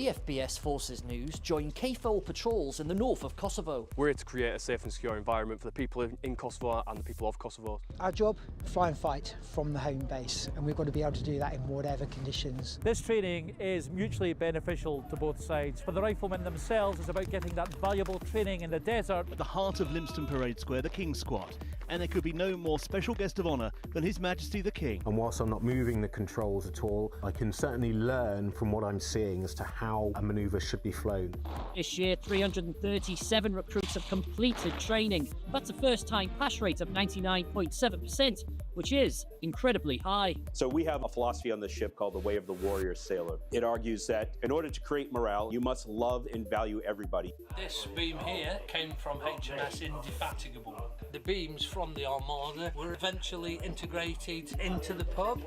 BFBS Forces News join KFOR patrols in the north of Kosovo. We're here to create a safe and secure environment for the people in Kosovo and the people of Kosovo. Our job, fly and fight from the home base, and we've got to be able to do that in whatever conditions. This training is mutually beneficial to both sides. For the riflemen themselves, it's about getting that valuable training in the desert. At the heart of Lympstone Parade Square, the King's Squad, and there could be no more special guest of honour than His Majesty the King. And whilst I'm not moving the controls at all, I can certainly learn from what I'm seeing as to how a manoeuvre should be flown. This year, 337 recruits have completed training. That's a first-time pass rate of 99.7%, which is incredibly high. So we have a philosophy on the ship called the Way of the Warrior Sailor. It argues that in order to create morale, you must love and value everybody. This beam here came from HMS Indefatigable. The beams from the Armada were eventually integrated into the pub.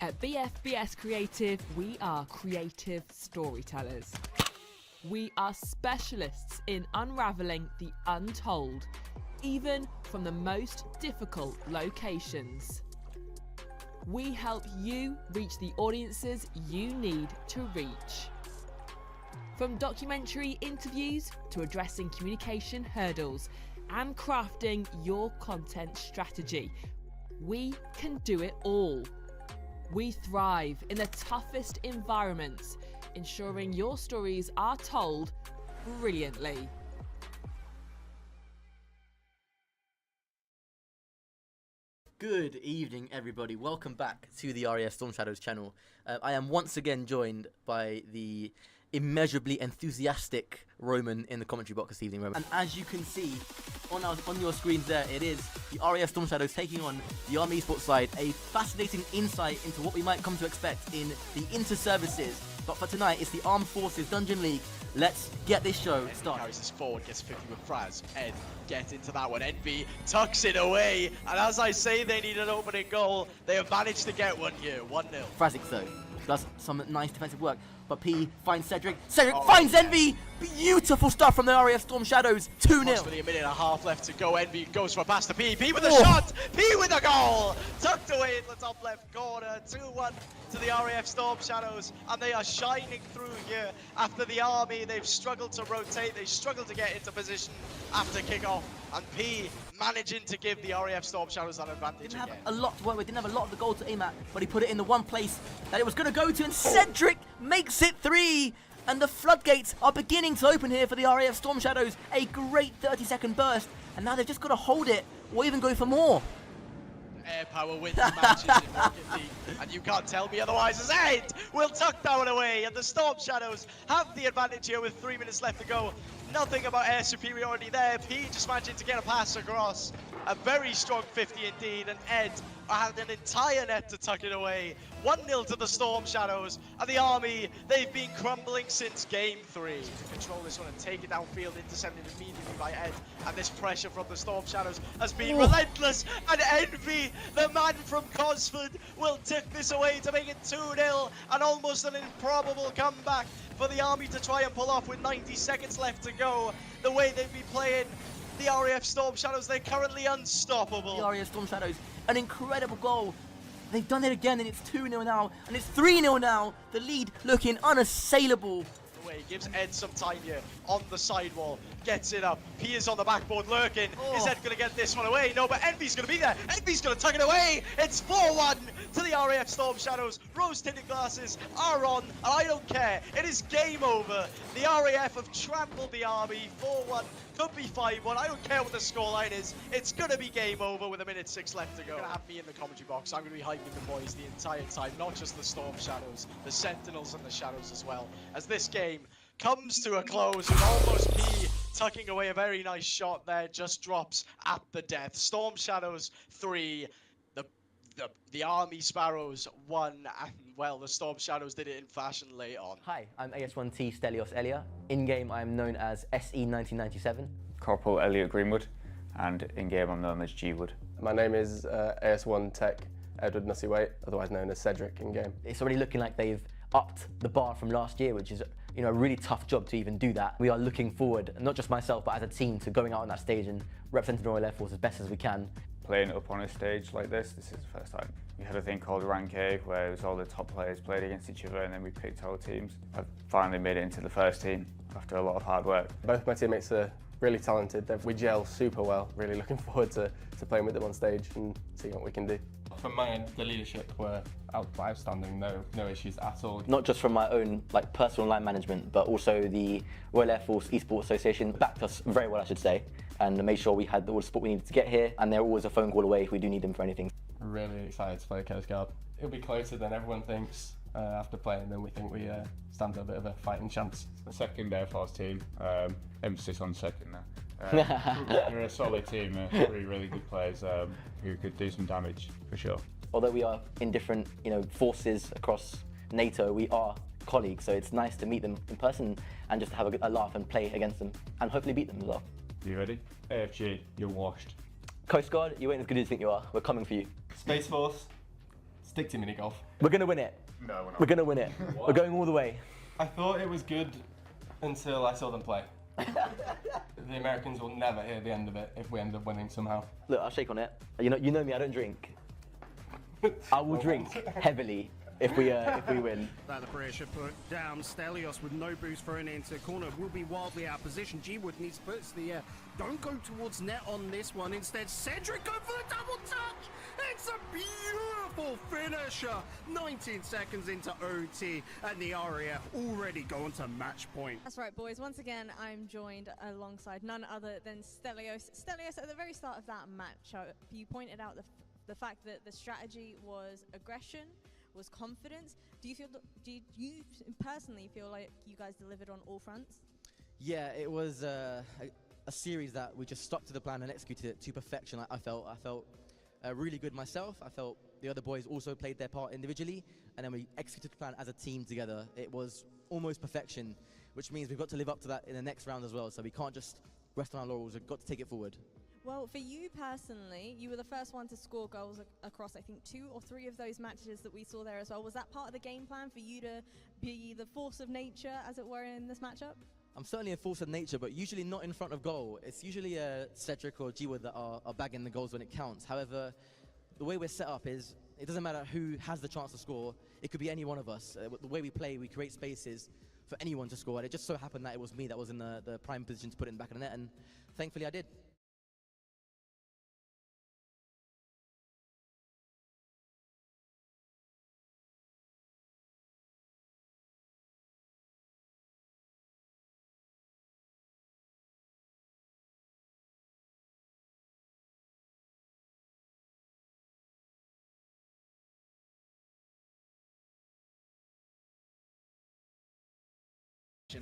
At BFBS Creative, we are creative storytellers. We are specialists in unravelling the untold, even from the most difficult locations. We help you reach the audiences you need to reach. From documentary interviews to addressing communication hurdles and crafting your content strategy, we can do it all. We thrive in the toughest environments, ensuring your stories are told brilliantly. Good evening, everybody. Welcome back to the RAF Storm Shadows channel. I am once again joined by the immeasurably enthusiastic Roman in the commentary box this evening, Roman. And as you can see on your screens there, it is the RAF Storm Shadows taking on the Army Esports side. A fascinating insight into what we might come to expect in the inter-services. But for tonight, it's the Armed Forces Dungeon League. Let's get this show started. Carries this forward, gets 50 with Fraz. Ed gets into that one. Envy tucks it away. And as I say, they need an opening goal. They have managed to get one here, 1-0. Frazic though does some nice defensive work, but P finds Cedric. Cedric finds Envy. Beautiful stuff from the RAF Storm Shadows. 2-0. Approximately a minute and a half left to go. Envy goes for a pass to P. P with a shot. P with a goal. Tucked away in the top left corner. 2-1 to the RAF Storm Shadows, and they are shining through here. After the Army, they've struggled to rotate. They struggled to get into position after kickoff, and P managing to give the RAF Storm Shadows that advantage Didn't again. have a lot to work with, didn't have a lot of the goal to aim at, but he put it in the one place that it was going to go to, and Cedric makes it 3! And the floodgates are beginning to open here for the RAF Storm Shadows. A great 30-second burst, and now they've just got to hold it, or even go for more. Air power wins matches in Rocket League, and you can't tell me otherwise, as Ed will tuck that one away, and the Storm Shadows have the advantage here with 3 minutes left to go. Nothing about air superiority there. P just managing to get a pass across. A very strong 50 indeed, and Ed had an entire net to tuck it away. 1-0 to the Storm Shadows, and the Army, they've been crumbling since game 3. To control this one and take it downfield, intercepted immediately by Ed, and this pressure from the Storm Shadows has been relentless, and Envy, the man from Cosford, will tip this away to make it 2-0, and almost an improbable comeback for the Army to try and pull off with 90 seconds left to go. The way they've been playing, the RAF Storm Shadows, they're currently unstoppable. The RAF Storm Shadows, an incredible goal. They've done it again, and it's 2-0 now, and it's 3-0 now. The lead looking unassailable. away. Gives Ed some time here on the sidewall. Gets it up. Piers on the backboard lurking. Is Ed going to get this one away? No, but Envy's going to be there. Envy's going to tuck it away. It's 4-1 to the RAF Storm Shadows. Rose-tinted glasses are on, and I don't care. It is game over. The RAF have trampled the army. 4-1. Could be 5-1. I don't care what the scoreline is. It's going to be game over with 1:06 left to go. You're going to have me in the commentary box. I'm going to be hyping the boys the entire time. Not just the Storm Shadows, the Sentinels and the Shadows as well. As this game comes to a close with almost P tucking away a very nice shot there. Just drops at the death. Storm Shadows 3. The Army Sparrows 1, and well, the Storm Shadows did it in fashion late on. Hi, I'm AS1T Stelios Elia. In-game, I am known as SE1997. Corporal Elliot Greenwood, and in-game I'm known as G-Wood. My name is AS1 Tech Edward Nussy-Waite, otherwise known as Cedric in-game. It's already looking like they've upped the bar from last year, which is a really tough job to even do that. We are looking forward, not just myself, but as a team, to going out on that stage and representing the Royal Air Force as best as we can. Playing up on a stage like this is the first time. We had a thing called Rank A, where it was all the top players played against each other, and then we picked our teams. I've finally made it into the first team after a lot of hard work. Both my teammates are really talented. We gel super well. Really looking forward to playing with them on stage and seeing what we can do. From my end, the leadership were outstanding, no issues at all. Not just from my own personal line management, but also the Royal Air Force Esports Association backed us very well, I should say, and made sure we had all the support we needed to get here, and they're always a phone call away if we do need them for anything. Really excited to play Coast Guard. It'll be closer than everyone thinks after playing them. We think we stand a bit of a fighting chance. The second Air Force team, emphasis on second now. We're a solid team, three really good players who could do some damage for sure. Although we are in different forces across NATO, we are colleagues, so it's nice to meet them in person and just have a laugh and play against them and hopefully beat them as well. You ready? AFG, you're washed. Coast Guard, you ain't as good as you think you are. We're coming for you. Space Force, stick to mini golf. We're going to win it. No, we're not. We're going to win it. We're going all the way. I thought it was good until I saw them play. The Americans will never hear the end of it if we end up winning somehow. Look, I'll shake on it. You know me, I don't drink. I will drink heavily if we win. That the pressure put down. Stelios with no boost thrown into corner will be wildly out of position. G-Wood needs to put it to the air. Don't go towards net on this one. Instead, Cedric go for the double touch. It's a beautiful finisher. 19 seconds into OT, and the RAF already going to match point. That's right, boys. Once again, I'm joined alongside none other than Stelios. Stelios, at the very start of that match, you pointed out the fact that the strategy was aggression, was confidence. Do you personally feel like you guys delivered on all fronts? Yeah, it was a series that we just stuck to the plan and executed it to perfection. I felt really good myself. I felt the other boys also played their part individually, and then we executed the plan as a team together. It was almost perfection, which means we've got to live up to that in the next round as well. So we can't just rest on our laurels. We've got to take it forward. Well, for you personally, you were the first one to score goals across, I think, 2 or 3 of those matches that we saw there as well. Was that part of the game plan for you to be the force of nature, as it were, in this matchup? I'm certainly a force of nature, but usually not in front of goal. It's usually Cedric or G-Wood that are bagging the goals when it counts. However, the way we're set up is, it doesn't matter who has the chance to score. It could be any one of us. The way we play, we create spaces for anyone to score. And it just so happened that it was me that was in the prime position to put it in the back of the net, and thankfully I did.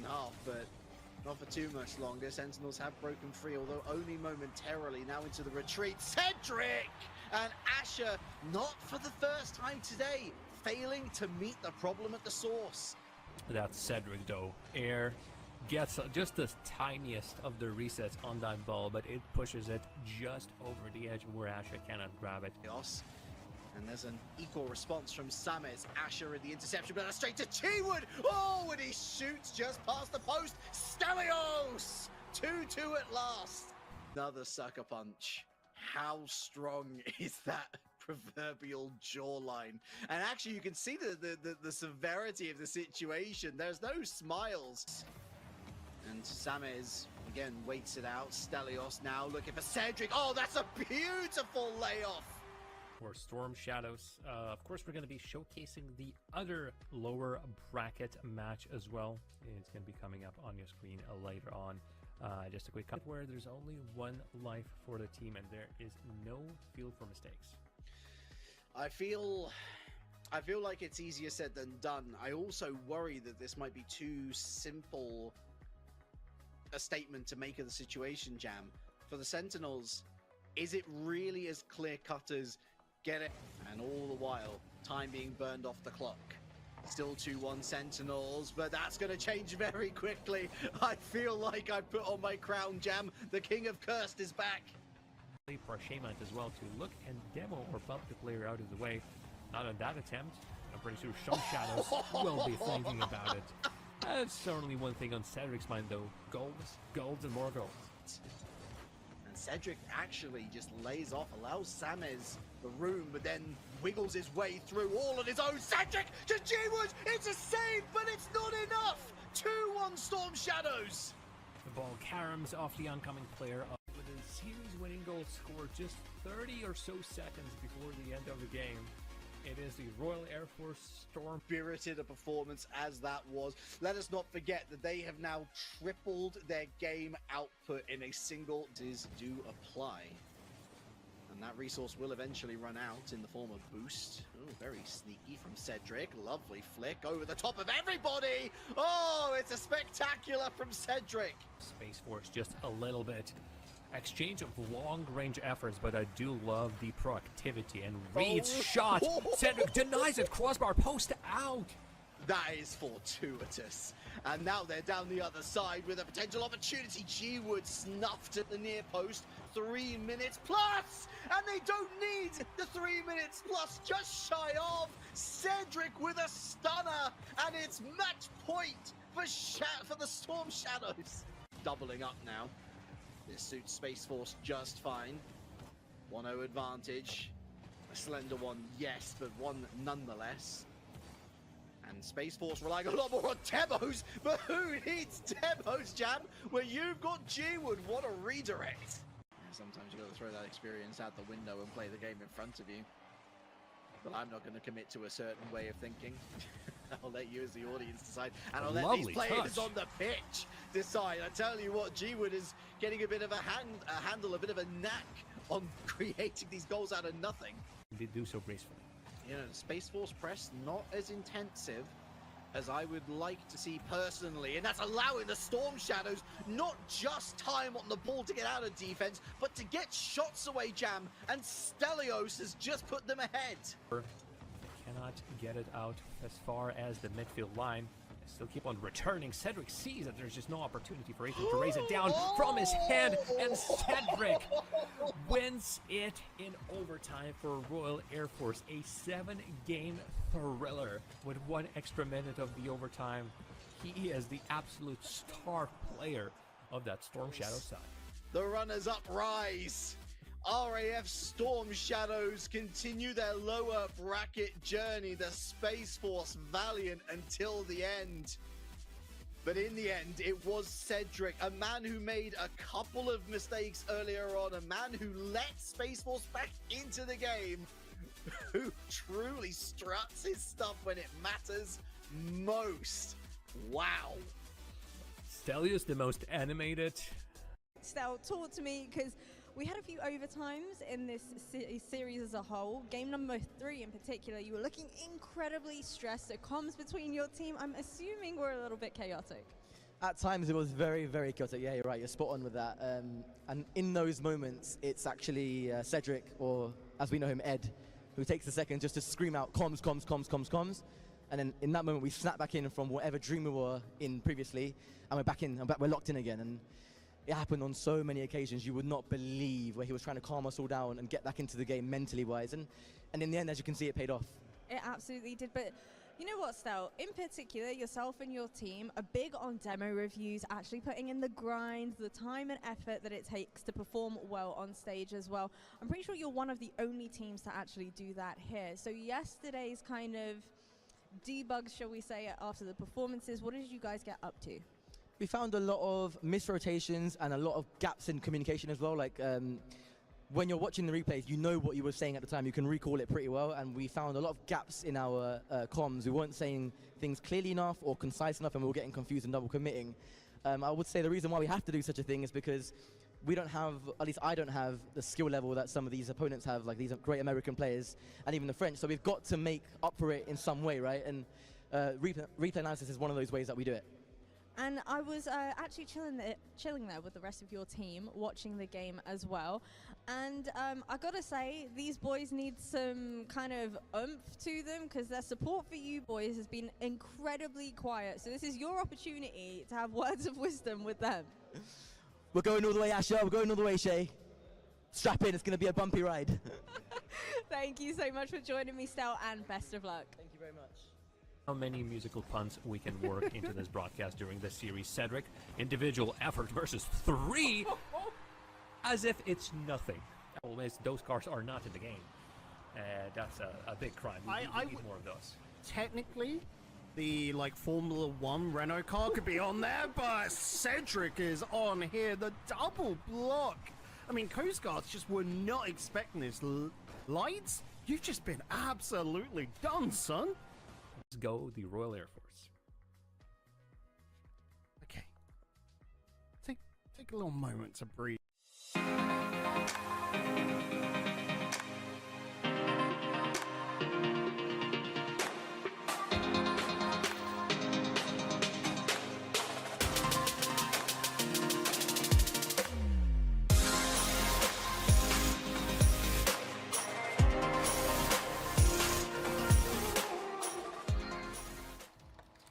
Half, but not for too much longer. Sentinels have broken free, although only momentarily. Now into the retreat. Cedric and Asher, not for the first time today, failing to meet the problem at the source. That's Cedric though. Air gets just the tiniest of the resets on that ball, but it pushes it just over the edge where Asher cannot grab it. And there's an equal response from Samet. Asher in the interception, but straight to T-Wood. Oh, and he shoots just past the post. Stelios! 2-2 at last. Another sucker punch. How strong is that proverbial jawline. And actually, you can see the severity of the situation. There's no smiles. And Samez, again, waits it out. Stelios now looking for Cedric. Oh, that's a beautiful layoff. For Storm Shadows, of course, we're going to be showcasing the other lower bracket match as well. It's going to be coming up on your screen later on. Just a quick cut where there's only one life for the team and there is no field for mistakes. I feel like it's easier said than done. I also worry that this might be too simple a statement to make of the situation, Jam. For the Sentinels, is it really as clear-cut as get it? And all the while, time being burned off the clock. Still 2-1 Sentinels, but that's going to change very quickly. I feel like I put on my crown, Jam. The King of Cursed is back. For Shaman as well to look and demo or bump the player out of the way. Not on that attempt. I'm pretty sure Storm Shadows will be thinking about it. That's certainly one thing on Cedric's mind, though. Golds, golds, and more golds. And Cedric actually just lays off, allows Samez the room, but then wiggles his way through all on his own. Cedric to G-Wood! It's a save, but it's not enough! 2-1 Storm Shadows! The ball caroms off the oncoming player with a series-winning goal scored just 30 or so seconds before the end of the game. It is the Royal Air Force Storm. Spirited a performance as that was. Let us not forget that they have now tripled their game output in a single. Do apply. And that resource will eventually run out in the form of boost. Oh, very sneaky from Cedric. Lovely flick over the top of everybody. Oh, it's a spectacular from Cedric. Space Force just a little bit. Exchange of long-range efforts, but I do love the proactivity and reads shot. Cedric denies it. Crossbar post out. That is fortuitous. And now they're down the other side with a potential opportunity. G-Wood snuffed at the near post. 3 minutes plus! And they don't need the 3 minutes plus, just shy of. Cedric with a stunner. And it's match point for the Storm Shadows. Doubling up now. This suits Space Force just fine. 1-0 advantage. A slender one, yes, but one nonetheless. And Space Force relying a lot more on demos, but who needs demos, Jam? Where you've got G-Wood, what a redirect. Sometimes you got to throw that experience out the window and play the game in front of you. But I'm not going to commit to a certain way of thinking. I'll let you as the audience decide. And I'll let these players on the pitch decide. I tell you what, G-Wood is getting a bit of a handle, a bit of a knack on creating these goals out of nothing. They do so gracefully. You know, Space Force press not as intensive as I would like to see personally, and that's allowing the Storm Shadows not just time on the ball to get out of defense, but to get shots away, Jam, and Stelios has just put them ahead. They cannot get it out as far as the midfield line. They still keep on returning. Cedric sees that there's just no opportunity for Ethan to raise it down from his head, and Cedric wins it in overtime for Royal Air Force. A 7-game thriller with 1 extra minute of the overtime. He is the absolute star player of that Storm Shadow side. The runners-up rise. RAF Storm Shadows continue their lower bracket journey. The Space Force valiant until the end. But in the end, it was Cedric, a man who made a couple of mistakes earlier on, a man who let Space Force back into the game, who truly struts his stuff when it matters most. Wow. Stelios, the most animated. Stel, talk to me, because we had a few overtimes in this series as a whole. Game number 3 in particular, you were looking incredibly stressed. So comms between your team, I'm assuming, were a little bit chaotic. At times it was very, very chaotic. Yeah, you're right. You're spot on with that. And in those moments, it's actually Cedric, or as we know him, Ed, who takes a second just to scream out comms, comms, comms, comms, comms. And then in that moment, we snap back in from whatever dream we were in previously, and we're back in, and we're locked in again. And it happened on so many occasions. You would not believe where he was trying to calm us all down and get back into the game mentally wise. And in the end, as you can see, it paid off. It absolutely did. But You know what, Stel? In particular, yourself and your team are big on demo reviews, actually putting in the grind, the time and effort that it takes to perform well on stage as well. I'm pretty sure you're one of the only teams to actually do that here. So yesterday's kind of debugs, shall we say, after the performances, what did you guys get up to? We found a lot of misrotations and a lot of gaps in communication as well. Like when you're watching the replays, you know what you were saying at the time. You can recall it pretty well. And we found a lot of gaps in our comms. We weren't saying things clearly enough or concise enough, and we were getting confused and double committing. I would say the reason why we have to do such a thing is because we don't have, at least I don't have, the skill level that some of these opponents have, like these great American players and even the French. So we've got to make up for it in some way, right? And replay analysis is one of those ways that we do it. And I was actually chilling there with the rest of your team, watching the game as well. And I gotta say, these boys need some kind of oomph to them, because their support for you boys has been incredibly quiet. So this is your opportunity to have words of wisdom with them. We're going all the way, Asher. We're going all the way, Shay. Strap in. It's going to be a bumpy ride. Thank you so much for joining me, Stel, and best of luck. Thank you very much. How many musical puns we can work into this broadcast during this series. Cedric, individual effort versus 3, as if it's nothing. Well, those cars are not in the game. That's a big crime. We need more of those. Technically, the Formula 1 Renault car could be on there, but Cedric is on here. The double block. I mean, Coast Guards just were not expecting this. Lights, you've just been absolutely done, son. Let's go the Royal Air Force. Okay. Take a little moment to breathe.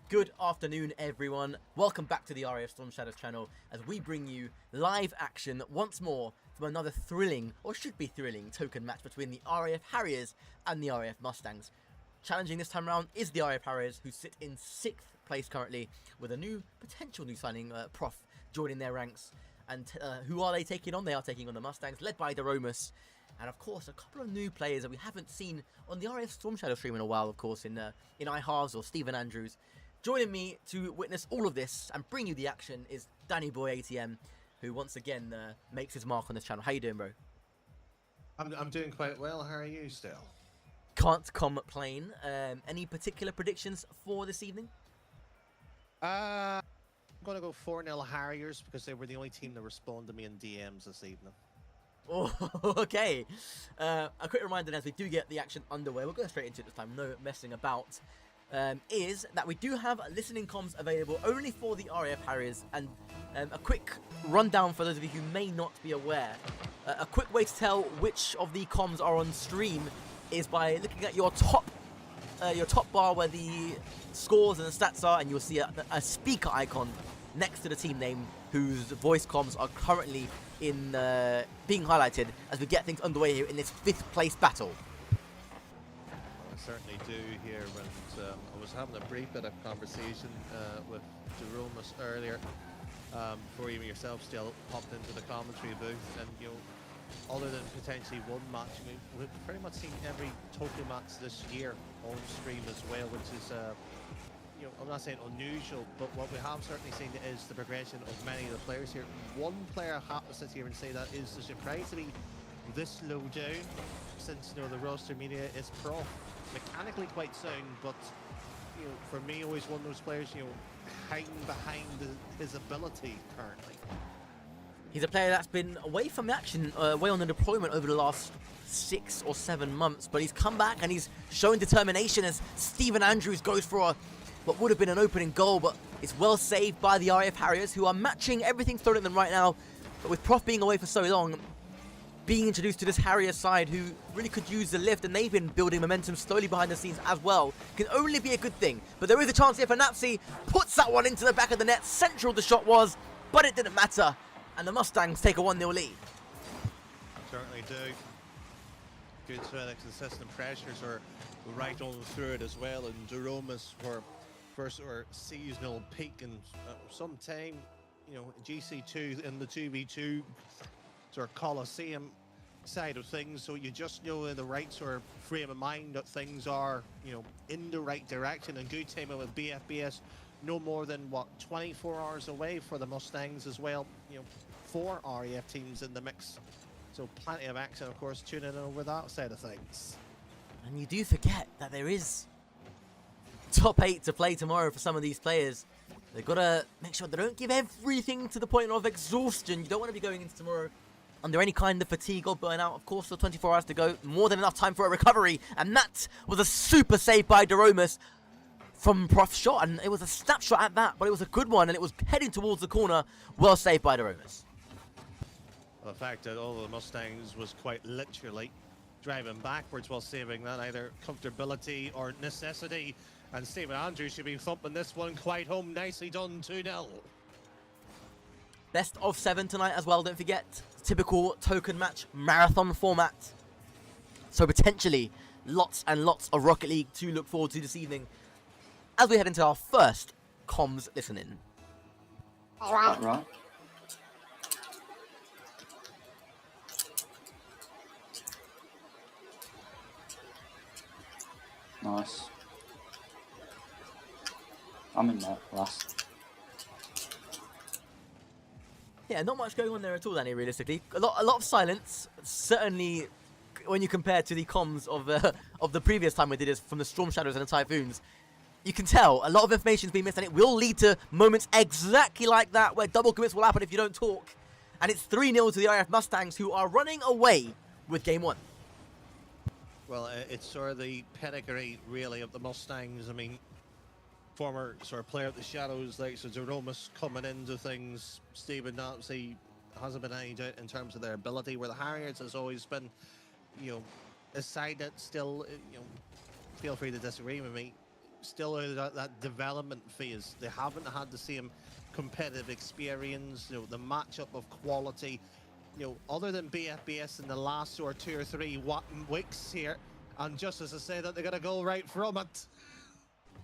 Good afternoon, everyone. Welcome back to the RAF Storm Shadows channel as we bring you live action once more from another thrilling, or should be thrilling, token match between the RAF Harriers and the RAF Mustangs. Challenging this time around is the RAF Harriers, who sit in 6th place currently, with a potential new signing, Prof, joining their ranks. And who are they taking on? They are taking on the Mustangs, led by Deromus. And of course, a couple of new players that we haven't seen on the RAF Storm Shadow stream in a while, of course, in iHalves or Stephen Andrews. Joining me to witness all of this and bring you the action is Danny Boy ATM, who once again makes his mark on this channel. How you doing, bro? I'm doing quite well. How are you still? Can't complain. Any particular predictions for this evening? I'm going to go 4-0 Harriers because they were the only team that responded to me in DMs this evening. Oh, okay. A quick reminder as we do get the action underway, we'll go straight into it this time, no messing about. Is that we do have listening comms available only for the RAF Harriers, and a quick rundown for those of you who may not be aware. A quick way to tell which of the comms are on stream is by looking at your top bar where the scores and the stats are, and you'll see a speaker icon next to the team name whose voice comms are currently in being highlighted as we get things underway here in this 5th place battle. I certainly do here, and I was having a brief bit of conversation with Jeromus earlier before even yourself still popped into the commentary booth, and other than potentially one match, we've pretty much seen every Tokyo match this year on stream as well, which is I'm not saying unusual, but what we have certainly seen is the progression of many of the players here. One player I have to sit here and say that is surprised to be this low down, since the roster media is Prof. Mechanically quite sound, but for me, always one of those players hiding behind his ability currently. He's a player that's been away from the action, away on the deployment over the last 6 or 7 months, but he's come back and he's showing determination as Stephen Andrews goes for what would have been an opening goal, but it's well saved by the RAF Harriers, who are matching everything thrown at them right now. But with Prof being away for so long, being introduced to this Harrier side who really could use the lift, and they've been building momentum slowly behind the scenes as well, can only be a good thing. But there is a chance here for Napsy, puts that one into the back of the net. Central the shot was, but it didn't matter, and the Mustangs take a 1-0 lead. Certainly do. good consistent pressures are right on through it as well, and Duromas were first or seasonal peak, and sometime, you know, GC2 in the 2v2 sort of Coliseum side of things, so you just know in the right sort of frame of mind that things are, you know, in the right direction, and good timing with BFBS no more than what, 24 hours away for the Mustangs as well, you know, 4 RAF teams in the mix, so plenty of action, of course, tuning in over that side of things. And you do forget that there is top 8 to play tomorrow for some of these players. They've got to make sure they don't give everything to the point of exhaustion. You don't want to be going into tomorrow under any kind of fatigue or burnout. Of course, for 24 hours to go, more than enough time for a recovery. And that was a super save by Duromas from Prof's shot. And it was a snapshot at that, but it was a good one. And it was heading towards the corner. Well saved by Duromas. The fact that all of the Mustangs was quite literally driving backwards while saving that, either comfortability or necessity. And Stephen Andrews should be thumping this one quite home. Nicely done, 2-0. Best of 7 tonight as well, don't forget. Typical token match marathon format. So potentially lots and lots of Rocket League to look forward to this evening as we head into our first comms listen-in. Right. Nice. I'm in there last. Yeah, not much going on there at all, Danny, realistically. A lot of silence, certainly when you compare to the comms of the previous time we did this from the Storm Shadows and the Typhoons. You can tell a lot of information's being missed, and it will lead to moments exactly like that where double commits will happen if you don't talk. And it's 3-0 to the RAF Mustangs, who are running away with Game 1. Well, it's sort of the pedigree, really, of the Mustangs. I mean, former sort of player of the Shadows, like so Duromas coming into things. Stephen Nancy hasn't been any doubt in terms of their ability, where the Harriers has always been, you know, a side that still, you know, feel free to disagree with me, still that development phase. They haven't had the same competitive experience, you know, the matchup of quality, you know, other than BFBS in the last sort of 2 or 3 weeks here. And just as I say that, they're going to go right from it.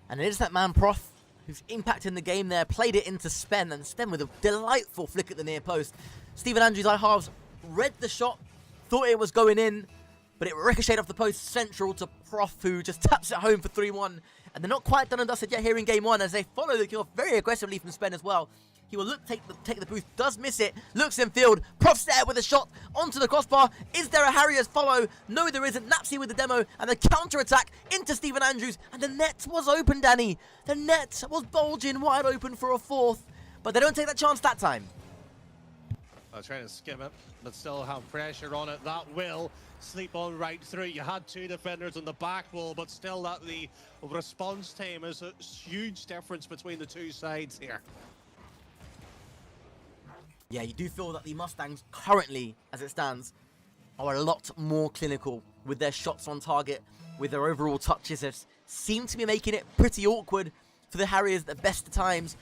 And it is that man Prof who's impacting the game there, played it into Spen, and Spen with a delightful flick at the near post. Stephen Andrews' eye halves read the shot, thought it was going in, but it ricocheted off the post central to Prof, who just taps it home for 3-1. And they're not quite done and dusted yet here in Game 1 as they follow the kill very aggressively from Spen as well. He will look, take the boost, does miss it, looks in field, Prof's there with a shot onto the crossbar. Is there a Harriers follow? No, there isn't. Napsy with the demo, and the counter-attack into Stephen Andrews, and the net was open, Danny. The net was bulging wide open for a 4th, but they don't take that chance that time. I was trying to skim it, but still have pressure on it. That will sleep on right through. You had 2 defenders on the back wall, but still that the response time is a huge difference between the 2 sides here. Yeah, you do feel that the Mustangs currently, as it stands, are a lot more clinical with their shots on target, with their overall touches. They seem to be making it pretty awkward for the Harriers at the best of times.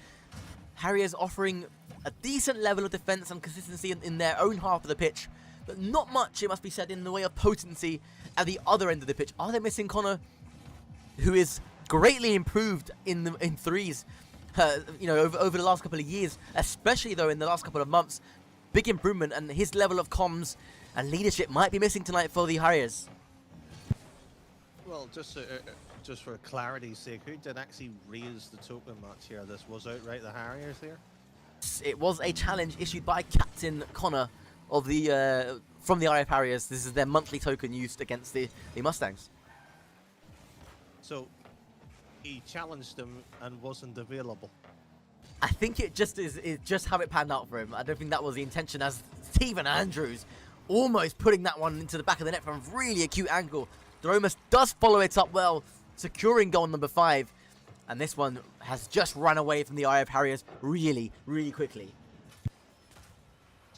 Harriers offering a decent level of defense and consistency in their own half of the pitch, but not much, it must be said, in the way of potency at the other end of the pitch. Are they missing Connor, who is greatly improved in threes? You know, over the last couple of years, especially though in the last couple of months, big improvement, and his level of comms and leadership might be missing tonight for the Harriers. Well, just for clarity's sake, who did actually raise the token match here? This was outright the Harriers here? It was a challenge issued by Captain Connor of the from the RAF Harriers. This is their monthly token used against the Mustangs. So he challenged them and wasn't available. I think it just is just how it panned out for him. I don't think that was the intention, as Stephen Andrews almost putting that one into the back of the net from a really acute angle. Duromas does follow it up well, securing goal number 5. And this one has just run away from the RAF Harriers really, really quickly.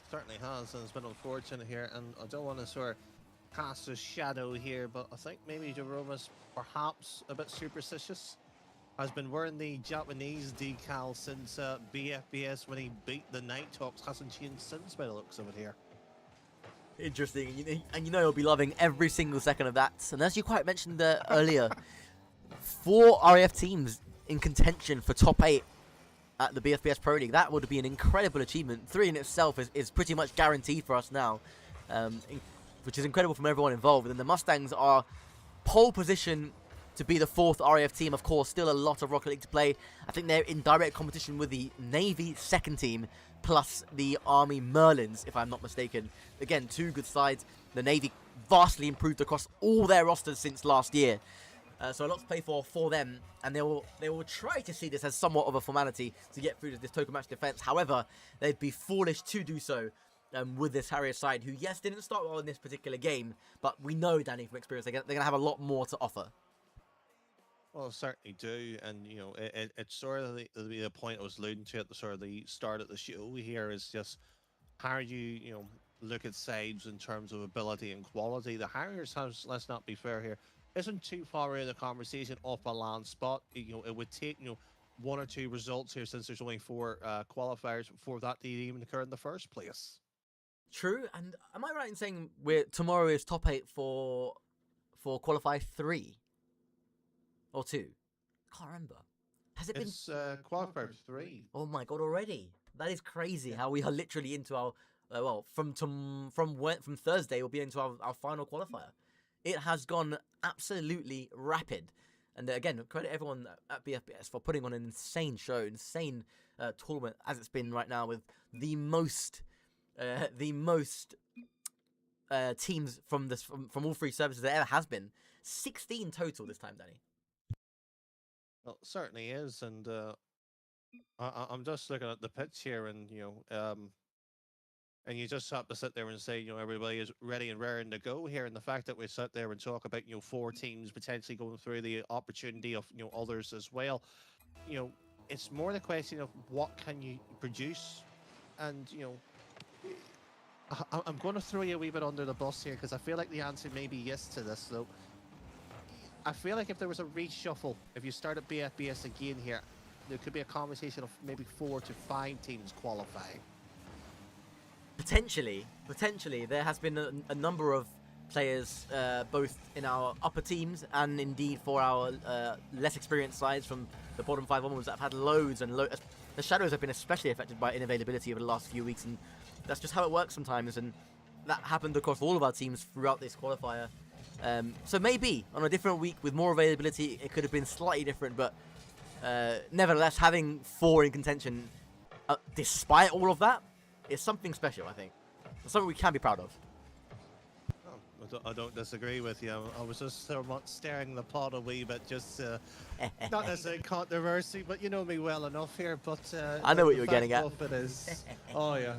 Certainly has, and it's been unfortunate here. And I don't want to sort of cast a shadow here, but I think maybe Duromas, perhaps a bit superstitious, has been wearing the Japanese decal since BFBS when he beat the Nighthawks. Hasn't changed since by the looks of it here. Interesting, and you know you'll be loving every single second of that. And as you quite mentioned earlier, 4 RAF teams in contention for top 8 at the BFBS Pro League. That would be an incredible achievement. 3 in itself is pretty much guaranteed for us now, which is incredible from everyone involved. And the Mustangs are pole position to be the 4th RAF team. Of course, still a lot of Rocket League to play. I think they're in direct competition with the Navy 2nd team, plus the Army Merlins, if I'm not mistaken. Again, 2 good sides. The Navy vastly improved across all their rosters since last year. So a lot to play for them, and they will try to see this as somewhat of a formality to get through to this token match defense. However, they'd be foolish to do so with this Harrier side, who, yes, didn't start well in this particular game, but we know, Danny, from experience, they're going to have a lot more to offer. Well, certainly do, and you know, it's sort of the point I was alluding to at the sort of the start of the show here is just how you know, look at sides in terms of ability and quality. The Harriers has, let's not be fair here, isn't too far out of the conversation off a land spot. You know, it would take, you know, 1 or 2 results here, since there's only 4 qualifiers for that to even occur in the first place. True, and am I right in saying tomorrow is top 8 for qualify 3 or 2? Can't remember. Has it been? It's qualifier 3. Oh my god! Already, that is crazy. How we are literally into our from Thursday we'll be into our final qualifier. It has gone absolutely rapid, and again, credit everyone at BFBS for putting on an insane show, insane tournament as it's been right now, with the most teams from all 3 services there ever has been. 16 total this time, Danny. Well, it certainly is, and I'm just looking at the pitch here, and you know, and you just have to sit there and say, you know, everybody is ready and raring to go here, and the fact that we sit there and talk about, you know, 4 teams potentially going through, the opportunity of, you know, others as well, you know, it's more the question of what can you produce, and you know, I'm going to throw you a wee bit under the bus here, because I feel like the answer may be yes to this, though. I feel like if there was a reshuffle, if you start at BFBS again here, there could be a conversation of maybe 4 to 5 teams qualifying. Potentially, there has been a number of players, both in our upper teams and indeed for our less experienced sides from the bottom 5 onwards, that have had loads and loads. The Shadows have been especially affected by inavailability over the last few weeks, and that's just how it works sometimes, and that happened across all of our teams throughout this qualifier. So maybe on a different week with more availability, it could have been slightly different, but nevertheless, having 4 in contention, despite all of that, is something special, I think. It's something we can be proud of. I don't disagree with you. I was just somewhat staring the pot a wee bit, just not necessarily controversy, but you know me well enough here. But I know what you were getting at. It is, oh yeah,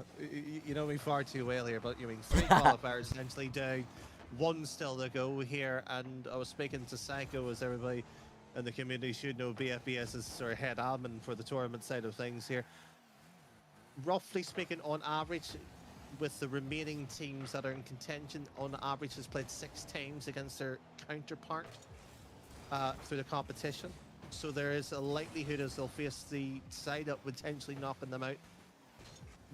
you know me far too well here. But you mean 3 qualifiers essentially down, 1 still to go here. And I was speaking to Psycho, as everybody in the community should know, BFBS is sort of head admin for the tournament side of things here. Roughly speaking, on average, with the remaining teams that are in contention, on average has played 6 times against their counterpart through the competition. So there is a likelihood as they'll face the side up potentially knocking them out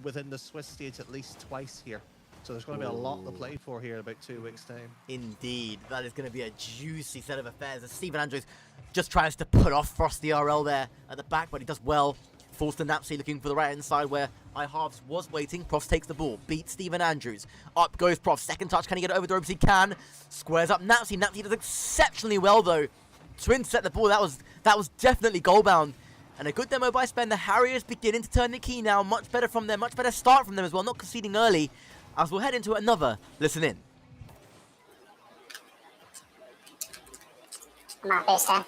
within the Swiss stage at least twice here. So there's going to be a lot to play for here in about 2 weeks' time. Indeed, that is going to be a juicy set of affairs, as Stephen Andrews just tries to put off Frosty RL there at the back, but he does well. Falls to Napsy, looking for the right-hand side where iHalves was waiting. Profs takes the ball, beats Stephen Andrews. Up goes Profs, second touch, can he get it over the ropes? He can. Squares up Napsy. Napsy does exceptionally well, though, to intercept the ball. That was definitely goal-bound. And a good demo by Spen. The Harriers beginning to turn the key now. Much better from them, much better start from them as well, not conceding early. As we'll head into another listen in. Come on, booster.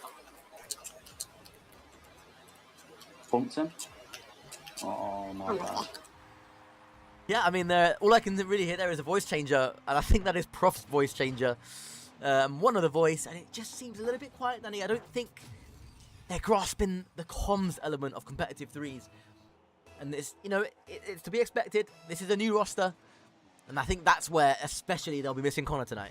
Bumped him. Oh my god. Yeah, I mean, all I can really hear there is a voice changer, and I think that is Prof's voice changer. One other voice, and it just seems a little bit quiet, Danny. I don't think they're grasping the comms element of competitive threes. And it's, you know, it's to be expected. This is a new roster, and I think that's where especially they'll be missing Connor tonight.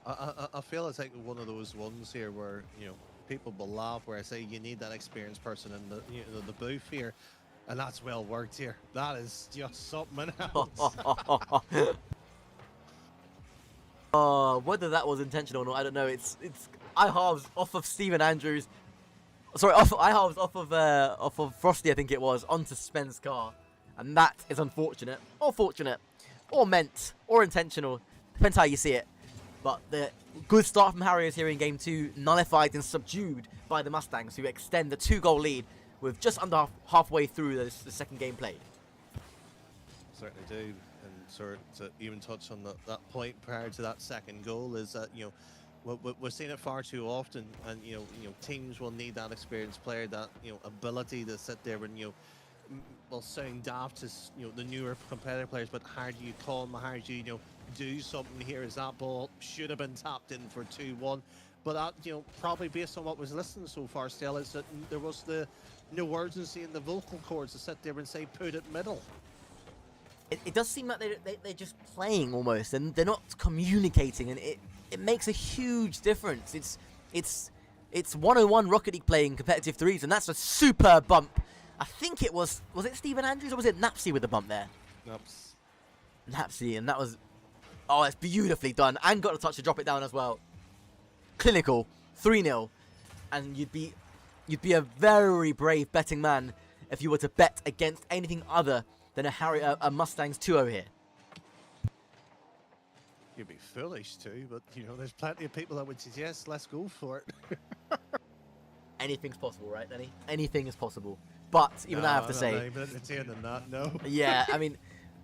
I feel it's like one of those ones here where, you know, people will laugh where I say you need that experienced person in the, you know, the booth here. And that's well worked here. That is just something else. Oh, whether that was intentional or not, I don't know. It's I halves off of Stephen Andrews. Sorry, I halves off of Frosty, I think it was, onto Spen's car, and that is unfortunate, or fortunate, or meant, or intentional. Depends how you see it. But the good start from Harriers here in Game 2, nullified and subdued by the Mustangs, who extend the 2-goal lead with just under halfway through the second game played. Certainly do, and sort to even touch on that point prior to that second goal is that, you know, we're seeing it far too often, and you know teams will need that experienced player, that ability to sit there and well, sound daft to the newer competitive players, but how do you call them? How do you do something here? As that ball should have been tapped in for 2-1, but that probably based on what was listened so far, still is that there was no urgency in the vocal cords to sit there and say put it middle. It does seem like they're just playing almost, and they're not communicating, and it makes a huge difference. It's 101 Rocket League playing competitive threes, and that's a super bump. I think it was it Stephen Andrews or was it Napsy with the bump there? Napsy, and that was, oh, it's beautifully done, and got a touch to drop it down as well. Clinical, 3-0, and you'd be a very brave betting man if you were to bet against anything other than a Mustangs 2-0 here. You'd be foolish too, but there's plenty of people that would suggest let's go for it. Anything's possible, right, Danny? Anything is possible. But even I have to say, it's here than that. No. Yeah, I mean,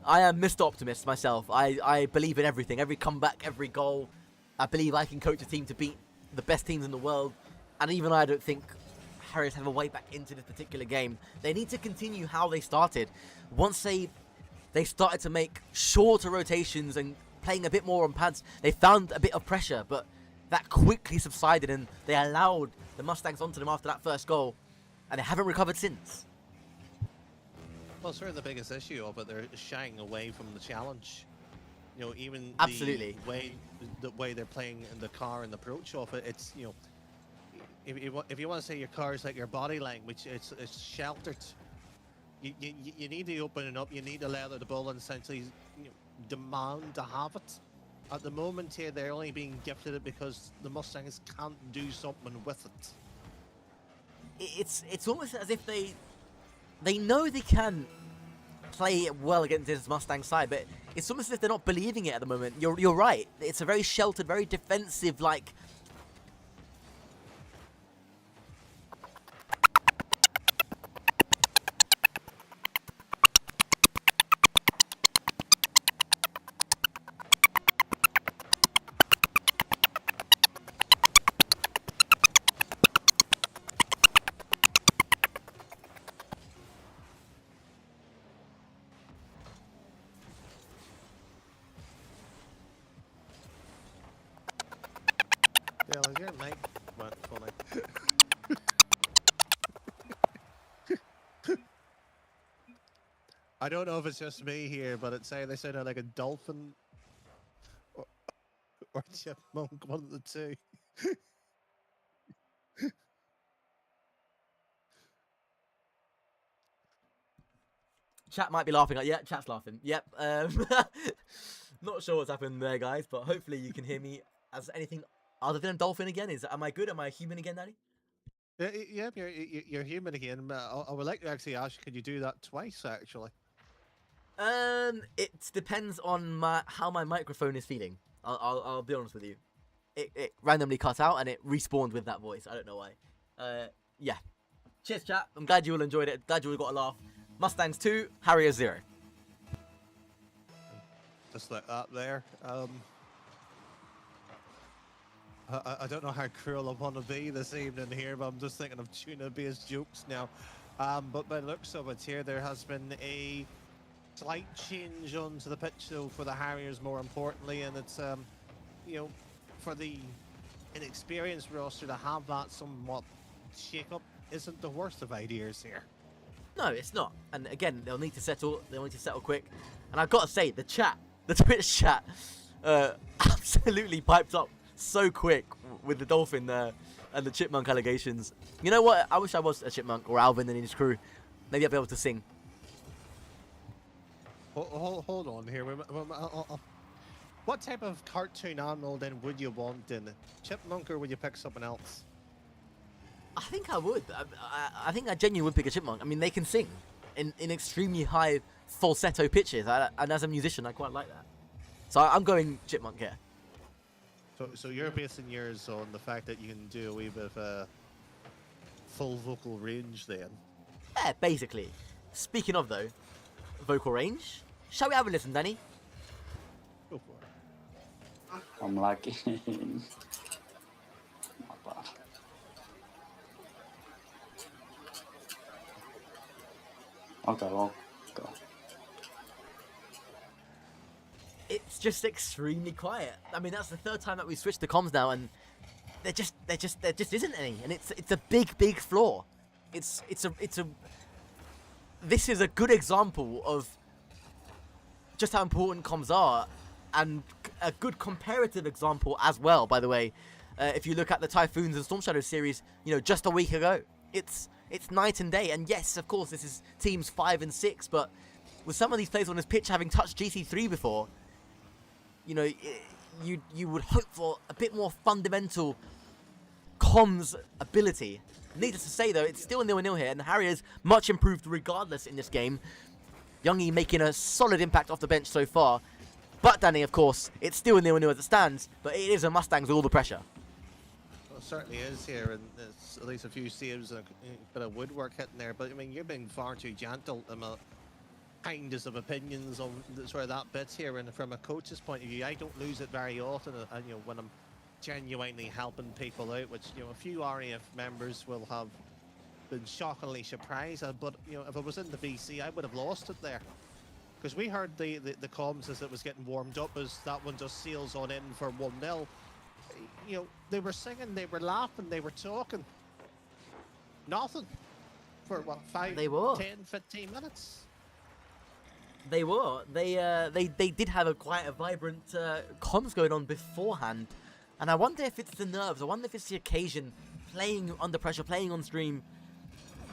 I am Mr. Optimist myself. I believe in everything, every comeback, every goal. I believe I can coach a team to beat the best teams in the world, and even I don't think Harriers have a way back into this particular game. They need to continue how they started. Once they started to make shorter rotations and playing a bit more on pads, they found a bit of pressure, but that quickly subsided, and they allowed the Mustangs onto them after that first goal, and they haven't recovered since. Well, sort of the biggest issue of it, they're shying away from the challenge. Even absolutely the way they're playing in the car and the approach of it, it's if you want to say your car is like your body language, it's sheltered. You need to open it up. You need to allow the ball and essentially demand to have it. At the moment here, they're only being gifted it because the Mustangs can't do something with it. It's almost as if they know they can play it well against this Mustang side, but it's almost as if they're not believing it at the moment. You're right. It's a very sheltered, very defensive, like. Your mic went funny. I don't know if it's just me here, but they sounded like a dolphin or a chipmunk, one of the two. Chat might be laughing. Yeah, chat's laughing. Yep. Not sure what's happened there, guys, but hopefully you can hear me as anything other than a dolphin again. Am I good? Am I a human again, Danny? Yeah, you're human again. I would like to actually ask, could you do that twice, actually? It depends on how my microphone is feeling. I'll be honest with you. It randomly cut out and it respawned with that voice. I don't know why. Yeah. Cheers, chat. I'm glad you all enjoyed it. Glad you all got a laugh. Mustangs 2, Harriers 0. Just like that there. I don't know how cruel I want to be this evening here, but I'm just thinking of tuna-based jokes now. But by the looks of it here, there has been a slight change onto the pitch, though, for the Harriers, more importantly, and it's, for the inexperienced roster to have that somewhat shake-up isn't the worst of ideas here. No, it's not. And again, they'll need to settle quick. And I've got to say, the Twitch chat, absolutely piped up so quick with the dolphin and the chipmunk allegations. You know what? I wish I was a chipmunk or Alvin and his crew. maybe I'll be able to sing. Hold on here. What type of cartoon animal then would you want in chipmunk, or would you pick something else? I think I would. I think I genuinely would pick a chipmunk. I mean, they can sing in extremely high falsetto pitches, and as a musician, I quite like that. So I'm going chipmunk here. So you're basing yours on the fact that you can do a wee bit of full vocal range then? Yeah, basically. Speaking of, though, vocal range, shall we have a listen, Danny? Go for it. I'm lucky. Not bad. Okay, well, go. It's just extremely quiet. I mean, that's the third time that we switched to comms now, and there just isn't any, and it's a big flaw. This is a good example of just how important comms are, and a good comparative example as well, by the way. If you look at the Typhoons and Storm Shadows series, you know, just a week ago, it's night and day. And yes, of course, this is teams 5 and 6, but with some of these players on this pitch having touched GC3 before, you know, you would hope for a bit more fundamental comms ability. Needless to say, though, it's still 0-0 here, and the Harriers much improved regardless in this game. Youngie making a solid impact off the bench so far. But, Danny, of course, it's still 0-0 as it stands, but it is a Mustangs with all the pressure. Well, it certainly is here, and there's at least a few saves and a bit of woodwork hitting there. But, I mean, you're being far too gentle in my kindest of opinions on sort of that bit here. And from a coach's point of view, I don't lose it very often, and, you know, when I'm genuinely helping people out, which, you know, a few RAF members will have been shockingly surprised at. But, you know, if I was in the BC, I would have lost it there. Because we heard the comms as it was getting warmed up, as that one just sails on in for 1-0. You know, they were singing, they were laughing, they were talking. Nothing. For what, 5, 10, 15 minutes? They were. They did have quite a vibrant comms going on beforehand. And I wonder if it's the nerves, I wonder if it's the occasion, playing under pressure, playing on stream.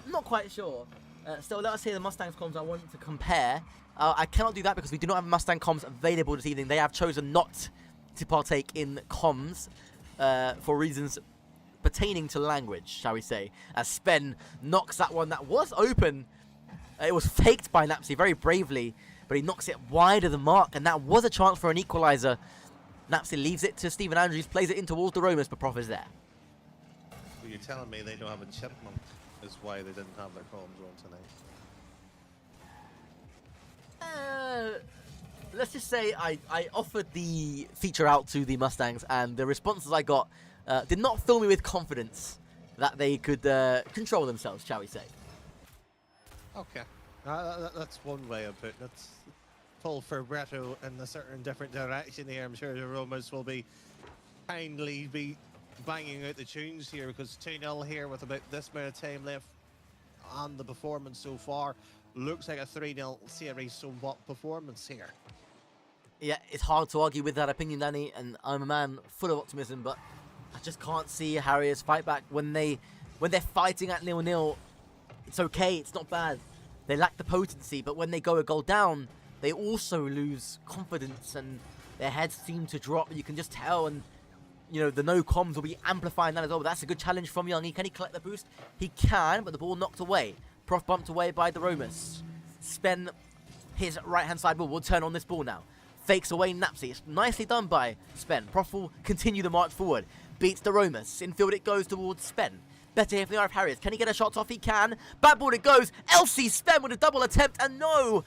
I'm not quite sure. So let us hear the Mustangs comms I want to compare. I cannot do that because we do not have Mustang comms available this evening. They have chosen not to partake in comms for reasons pertaining to language, shall we say. As Spen knocks that one that was open. It was faked by Napsy very bravely, but he knocks it wide of the mark, and that was a chance for an equaliser. Napsy leaves it to Stephen Andrews, plays it in towards the Romans, but Prof is there. So you're telling me they don't have a chipmunk is why they didn't have their comms on tonight? Let's just say I offered the feature out to the Mustangs, and the responses I got did not fill me with confidence that they could control themselves, shall we say. Okay. That's one way of putting it. Full Ferretto in a certain different direction here. I'm sure the Romans will be kindly banging out the tunes here, because 2-0 here with about this amount of time left, and the performance so far looks like a 3-0 series somewhat performance here. Yeah, it's hard to argue with that opinion, Danny, and I'm a man full of optimism, but I just can't see Harriers fight back. When they're fighting at 0-0, it's okay, it's not bad. They lack the potency, but when they go a goal down, they also lose confidence, and their heads seem to drop. You can just tell, and you know, the no comms will be amplifying that as well. But that's a good challenge from Youngie. Can he collect the boost? He can, but the ball knocked away. Prof bumped away by the Romus. Spen, his right-hand side will turn on this ball now. Fakes away Napsy. It's nicely done by Spen. Prof will continue the march forward. Beats the Romus. Infield it goes towards Spen. Better here for the RF Harriers. Can he get a shot off? He can. Bad ball it goes. LC Spen with a double attempt, and no!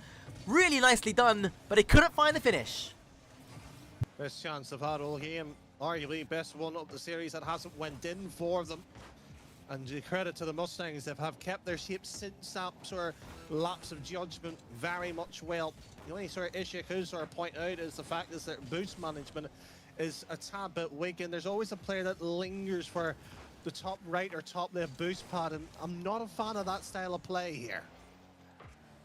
Really nicely done, but he couldn't find the finish. Best chance they've had all game. Arguably best one of the series that hasn't went in for them. And the credit to the Mustangs, they have kept their shape since that sort of lapse of judgment very much well. The only sort of issue I could sort of point out is the fact is that boost management is a tad bit weak, and there's always a player that lingers for the top right or top left boost pad, and I'm not a fan of that style of play here.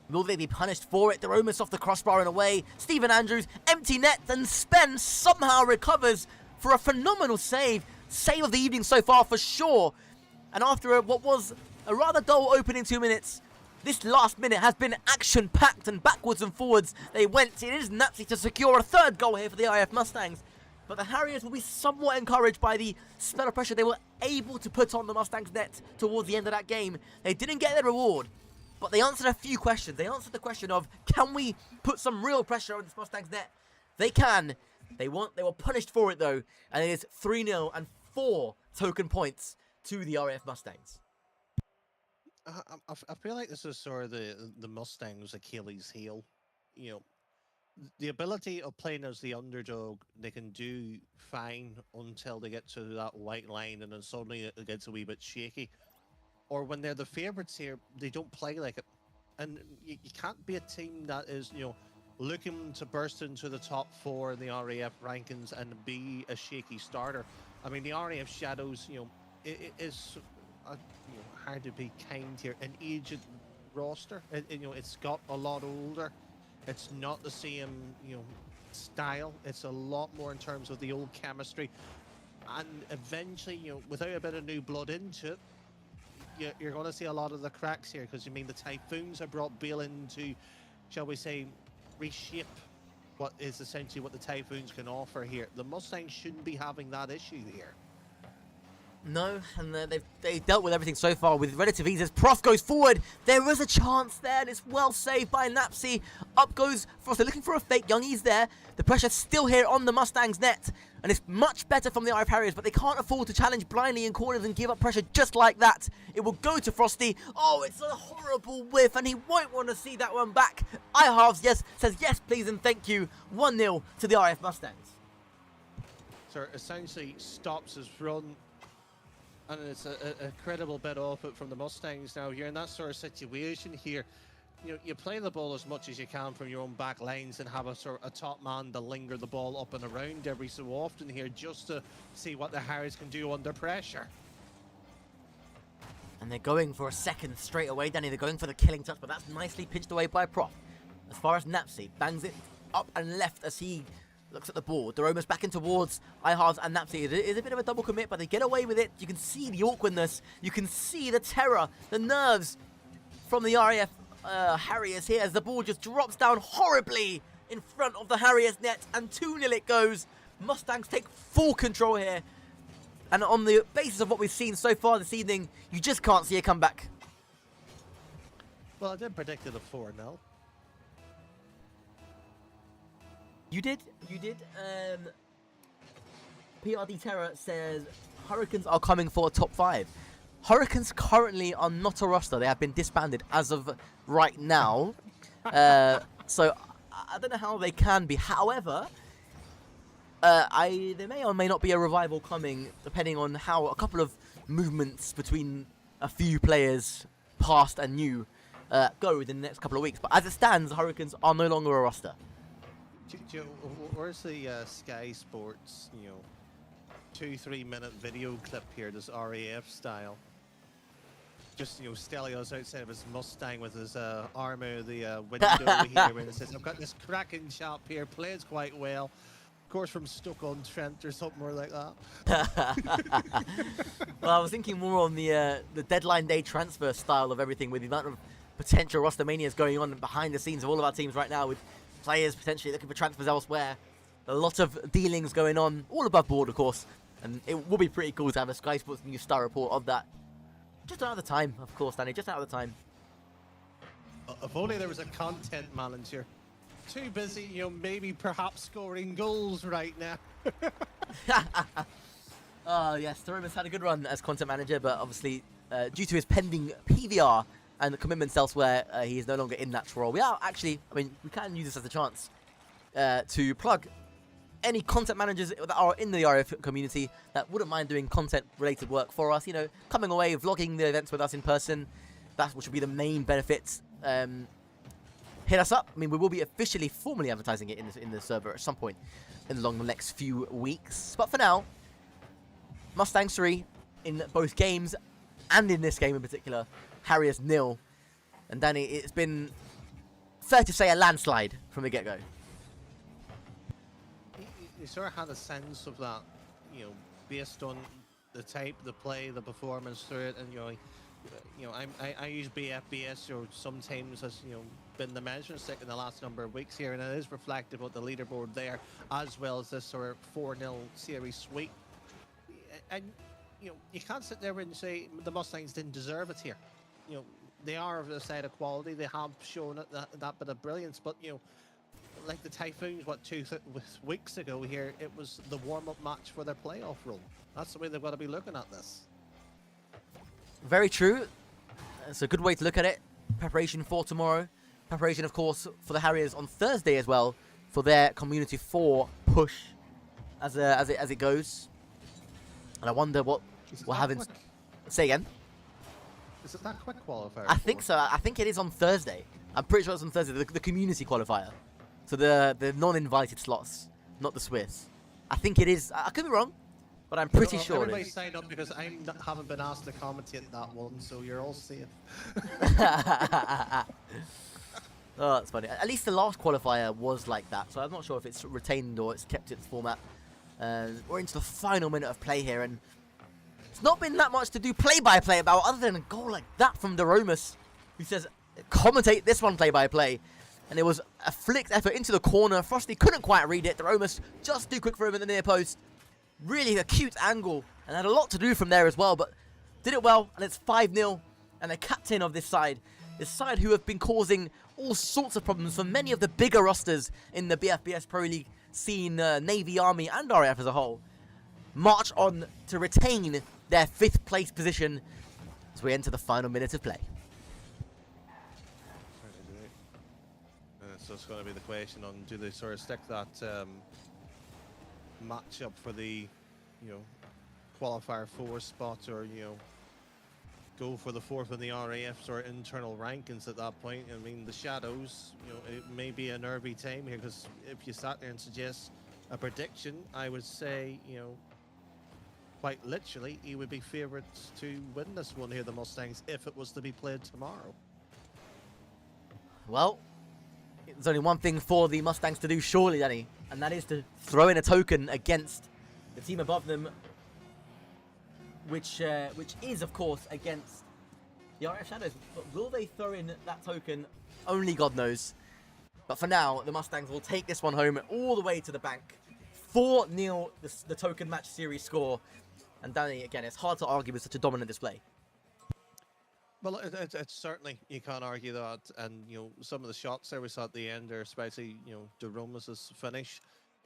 Will they be punished for it? The Romans off the crossbar and away. Stephen Andrews, empty net, and Spen somehow recovers for a phenomenal save. Save of the evening so far for sure. And after what was a rather dull opening 2 minutes, This last minute has been action-packed, and backwards and forwards they went. It is Napsy to secure a third goal here for the RAF Mustangs. But the Harriers will be somewhat encouraged by the spell of pressure they were able to put on the Mustangs net towards the end of that game. They didn't get their reward, but they answered a few questions. They answered the question of, can we put some real pressure on this Mustangs net? They can. They were punished for it though, and it is 3-0 and 4 token points to the RAF Mustangs. I feel like this is sort of the Mustangs' Achilles heel. You know, the ability of playing as the underdog, they can do fine until they get to that white line, and then suddenly it gets a wee bit shaky. Or when they're the favourites here, they don't play like it. And you can't be a team that is, you know, looking to burst into the top 4 in the RAF rankings and be a shaky starter. I mean, the RAF Shadows, you know, it is hard to be kind here. An aged roster, you know, it's got a lot older. It's not the same, you know, style. It's a lot more in terms of the old chemistry. And eventually, you know, without a bit of new blood into it, you're going to see a lot of the cracks here, because, you mean, the Typhoons have brought Bale in to, shall we say, reshape what is essentially what the Typhoons can offer here. The Mustangs shouldn't be having that issue here. No, and they've dealt with everything so far with relative ease. As Prof goes forward, there is a chance there, and it's well saved by Napsy. Up goes Frost. They're looking for a fake. Youngies there. The pressure's still here on the Mustangs net, and it's much better from the RAF Harriers, but they can't afford to challenge blindly in corners and give up pressure just like that. It will go to Frosty. Oh, it's a horrible whiff, and he won't want to see that one back. iHalves, yes, says yes, please, and thank you. 1-0 to the RAF Mustangs. So essentially stops his run. And it's a credible bit off it from the Mustangs. Now, you're in that sort of situation here. You know, you play the ball as much as you can from your own back lines and have a sort of a top man to linger the ball up and around every so often here, just to see what the Harriers can do under pressure. And they're going for a second straight away, Danny. They're going for the killing touch, but that's nicely pitched away by Prof. As far as Napsy bangs it up and left as he looks at the ball. Daroma's back in towards iHards and Napsy. It is a bit of a double commit, but they get away with it. You can see the awkwardness. You can see the terror, the nerves from the RAF Harriers here as the ball just drops down horribly in front of the Harriers net, and 2-0 it goes. Mustangs take full control here. And on the basis of what we've seen so far this evening, you just can't see a comeback. Well, I did predict it a 4-0. You did. PRD Terror says Hurricanes are coming for a top 5. Hurricanes currently are not a roster. They have been disbanded as of right now. So I don't know how they can be. However, there may or may not be a revival coming, depending on how a couple of movements between a few players, past and new, go within the next couple of weeks. But as it stands, Hurricanes are no longer a roster. Where's the Sky Sports, 2-3 minute video clip here, this RAF style? Just, Stelios outside of his Mustang with his armour, the window here, where it says, I've got this cracking chap here, plays quite well. Of course, from Stoke-on-Trent or something more like that. Well, I was thinking more on the deadline day transfer style of everything, with the amount of potential roster manias going on behind the scenes of all of our teams right now, with players potentially looking for transfers elsewhere. A lot of dealings going on, all above board, of course. And it will be pretty cool to have a Sky Sports News star report of that. Just out of the time, of course, Danny. Just out of the time. If only there was a content manager. Too busy, maybe perhaps scoring goals right now. Oh, yes. Daroma's had a good run as content manager, but obviously, due to his pending PVR and commitments elsewhere, he is no longer in that role. We are actually, we can use this as a chance to plug any content managers that are in the RF community that wouldn't mind doing content-related work for us. Coming away, vlogging the events with us in person. That's what should be the main benefits. Hit us up. We will be officially, formally advertising it in the server at some point along the next few weeks. But for now, Mustangs 3 in both games, and in this game in particular, Harriers 0. And Danny, it's been fair to say a landslide from the get-go. You sort of had a sense of that, based on the type, the play, the performance through it, and you know, I use BFBS, or some teams has, you know, been the measuring stick in the last number of weeks here, and it is reflective of the leaderboard there, as well as this sort of 4-0 series sweep. And you know, you can't sit there and say the Mustangs didn't deserve it here. You know, they are of a side of quality. They have shown it, that bit of brilliance, but you know, like the Typhoons, what, 2 weeks ago here, it was the warm-up match for their playoff run. That's the way they've got to be looking at this. Very true. It's a good way to look at it. Preparation for tomorrow. Preparation, of course, for the Harriers on Thursday as well, for their Community 4 push as it goes. And I wonder what we'll have in... Say again? Is it that quick qualifier? I think so. I think it is on Thursday. I'm pretty sure it's on Thursday, the Community qualifier. So the non-invited slots, not the Swiss. I think it is. I could be wrong, but I'm pretty sure it Everybody is. signed up because I haven't been asked to commentate that one, so you're all safe. Oh, that's funny. At least the last qualifier was like that, so I'm not sure if it's retained or it's kept its format. We're into the final minute of play here, and it's not been that much to do play-by-play about, other than a goal like that from Deromus, who says, commentate this one play-by-play. And it was a flicked effort into the corner. Frosty couldn't quite read it. Deromus just too quick for him in the near post. Really a cute angle, and had a lot to do from there as well, but did it well, and it's 5-0. And the captain of this side who have been causing all sorts of problems for many of the bigger rosters in the BFBS Pro League scene, Navy, Army, and RAF as a whole, march on to retain their 5th place position as we enter the final minute of play. So it's going to be the question on, do they sort of stick that match up for the, you know, qualifier 4 spot, or, you know, go for the 4th in the RAF sort of internal rankings at that point. I mean, the Shadows, you know, it may be a nervy team here, because if you sat there and suggest a prediction, I would say, you know, quite literally, he would be favourites to win this one here, the Mustangs, if it was to be played tomorrow. Well, there's only one thing for the Mustangs to do, surely, Danny, and that is to throw in a token against the team above them, which is, of course, against the RF Shadows. But will they throw in that token? Only God knows. But for now, the Mustangs will take this one home all the way to the bank. 4-0, the token match series score. And Danny, again, it's hard to argue with such a dominant display. Well, it's certainly, you can't argue that, and you know, some of the shots there we saw at the end, there, especially, you know, Deromus' finish,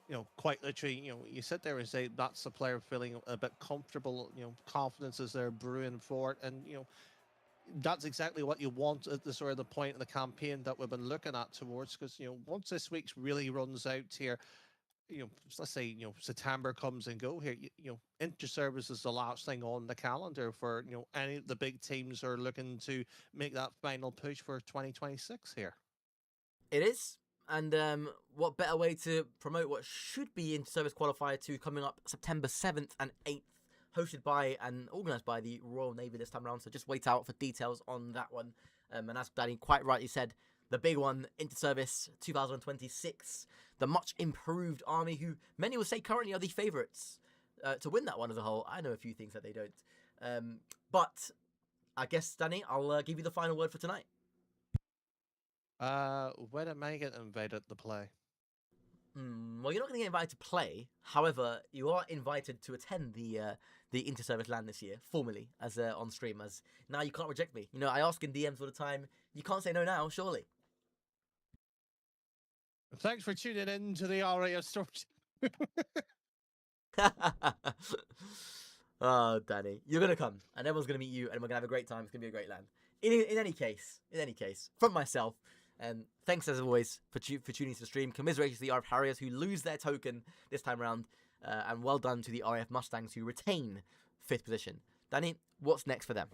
you know, quite literally, you know, you sit there and say that's the player feeling a bit comfortable, you know, confidence is there brewing for it, and you know, that's exactly what you want at the sort of the point in the campaign that we've been looking at towards, because you know, once this week's really runs out here, you know, let's say, you know, September comes and go here, you know, inter-service is the last thing on the calendar for, you know, any of the big teams are looking to make that final push for 2026 here. It is. And what better way to promote what should be inter-service qualifier 2 coming up September 7th and 8th, hosted by and organised by the Royal Navy this time around. So just wait out for details on that one. And as Danny quite rightly said, the big one, inter-service 2026, the much improved Army, who many will say currently are the favourites to win that one as a whole. I know a few things that they don't. But I guess, Danny, I'll give you the final word for tonight. When am I get invited to play? Well, you're not going to get invited to play. However, you are invited to attend the inter-service LAN this year, formally, as on stream, as now you can't reject me. You know, I ask in DMs all the time. You can't say no now, surely. Thanks for tuning in to the RAF Storms. Oh, Danny, you're gonna come, and everyone's gonna meet you, and we're gonna have a great time. It's gonna be a great LAN. In any case, from myself, and thanks as always for tuning to the stream. Commiserations to the RF Harriers who lose their token this time around, and well done to the RF Mustangs who retain 5th position. Danny, what's next for them?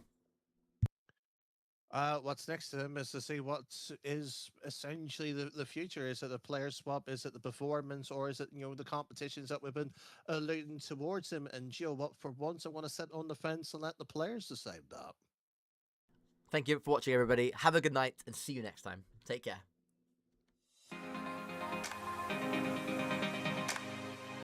What's next to them is to see what is essentially the future. Is it a player swap? Is it the performance? Or is it, you know, the competitions that we've been alluding towards them? And, Joe, what for once I want to sit on the fence and let the players decide that. Thank you for watching, everybody. Have a good night and see you next time. Take care.